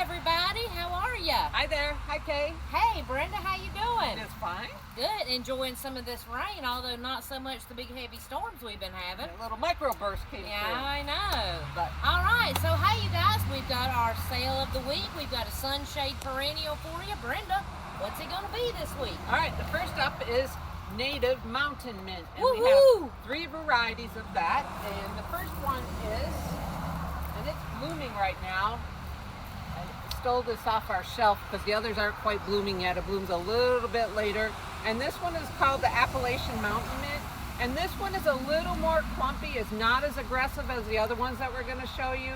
everybody. How are ya? Hi there. Hi, Kay. Hey, Brenda. How you doing? It's fine. Good. Enjoying some of this rain, although not so much the big heavy storms we've been having. A little microburst came Yeah, through. I know. But all right. So, hey, you guys, we've got our sale of the week. We've got a sunshade perennial for you. Brenda, what's it going to be this week? all right, the first up is native mountain mint. And we Woohoo! have 3 varieties of that. And the first one is, and it's blooming right now. I stole this off our shelf because the others aren't quite blooming yet. It blooms a little bit later. And this one is called the Appalachian Mountain Mint. And this one is a little more clumpy. It's not as aggressive as the other ones that we're going to show you.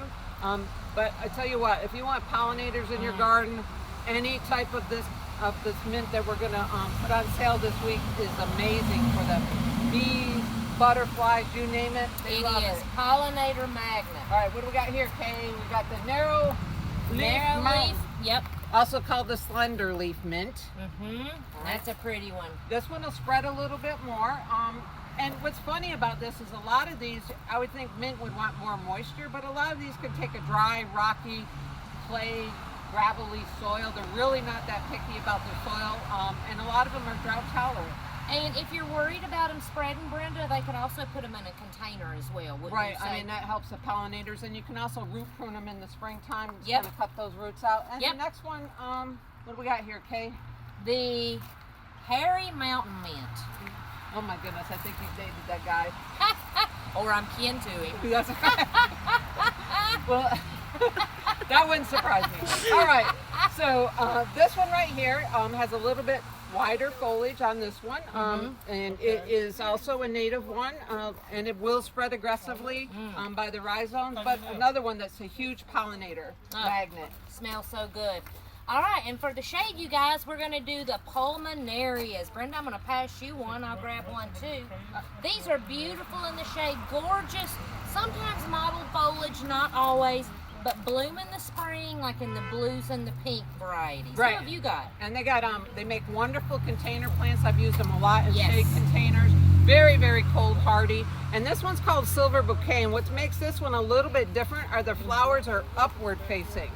But I tell you what, if you want pollinators in your garden, any type of this mint that we're going to put on sale this week is amazing for them. Bees, butterflies, you name it. They love It is it. pollinator magnet. All right, what do we got here, Kay? We got the narrow leaf mountain, Yep. also called the slender leaf mint. That's a pretty one. This one will spread a little bit more. And what's funny about this is a lot of these, I would think mint would want more moisture, but a lot of these could take a dry, rocky, clay, gravelly soil. They're really not that picky about their soil, and a lot of them are drought tolerant. And if you're worried about them spreading, Brenda, they could also put them in a container as well, wouldn't Right, you say? I mean that helps the pollinators, and you can also root prune them in the springtime. Just Yep. kind of cut those roots out. And Yep. the next one, what do we got here, Kay? The hairy mountain mint. Oh my goodness, I think you dated that guy. Or I'm kin to him. Yes. Well, that wouldn't surprise me. All right, so this one right here has a little bit wider foliage on this one, and it is also a native one, and it will spread aggressively by the rhizomes, but another one that's a huge pollinator magnet. Smells so good. All right, and for the shade, you guys, we're going to do the Pulmonarias. Brenda, I'm going to pass you one. I'll grab one, too. These are beautiful in the shade, gorgeous, sometimes mottled foliage, not always, but bloom in the spring, like in the blues and the pink varieties. Right. What have you got? And they got they make wonderful container plants. I've used them a lot in Yes. shade containers. Very, very cold hardy. And this one's called Silver Bouquet. And what makes this one a little bit different are the flowers are upward facing,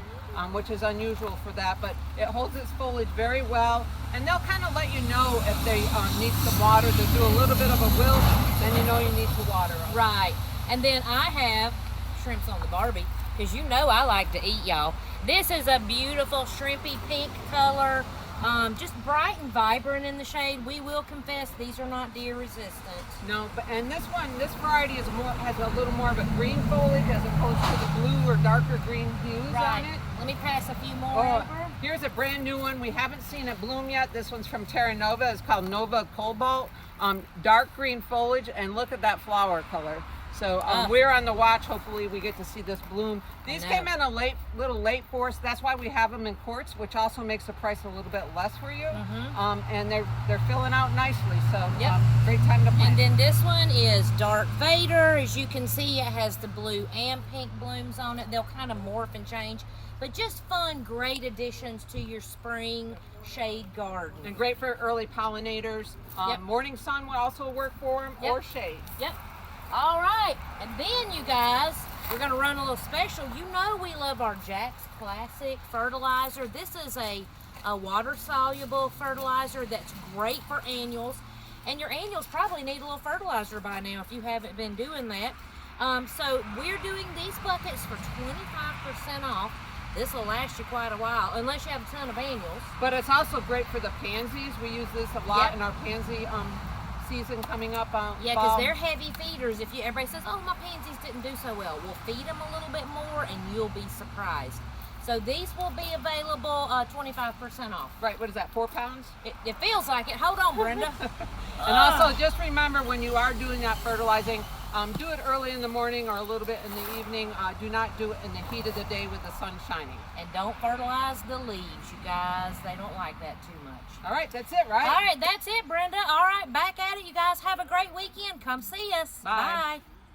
which is unusual for that. But it holds its foliage very well. And they'll kind of let you know if they need some water. They'll do a little bit of a wilt, then you know you need to water them. Right. And then I have shrimps on the Barbie, because you know I like to eat, y'all. This is a beautiful shrimpy pink color, just bright and vibrant in the shade. We will confess these are not deer resistant. No, and this variety has a little more of a green foliage as opposed to the blue or darker green hues on it. Let me pass a few more over. Here's a brand new one. We haven't seen it bloom yet. This one's from Terra Nova. It's called Nova Cobalt. Dark green foliage, and look at that flower color. So we're on the watch. Hopefully we get to see this bloom. These came in a little late for us. That's why we have them in quarts, which also makes the price a little bit less for you. And they're filling out nicely. So great time to plant. And then this one is Dark Vader. As you can see, it has the blue and pink blooms on it. They'll kind of morph and change, but just fun, great additions to your spring shade garden. And great for early pollinators. Morning sun will also work for them, or shade. Yep. All right, and then you guys, we're going to run a little special. You know we love our Jack's Classic fertilizer. This is a water-soluble fertilizer that's great for annuals, and your annuals probably need a little fertilizer by now if you haven't been doing that. So we're doing these buckets for 25% off. This will last you quite a while, unless you have a ton of annuals. But it's also great for the pansies. We use this a lot in our pansy season coming up. Yeah, because they're heavy feeders. Everybody says, "Oh, my pansies didn't do so well," we'll feed them a little bit more, and you'll be surprised. So these will be available 25% off. Right. What is that? 4 pounds? It feels like it. Hold on, Brenda. And also, just remember when you are doing that fertilizing, do it early in the morning or a little bit in the evening. Do not do it in the heat of the day with the sun shining. And don't fertilize the leaves, you guys. They don't like that too much. All right, that's it, right? All right, that's it, Brenda. All right, back at it. You guys have a great weekend. Come see us. Bye. Bye.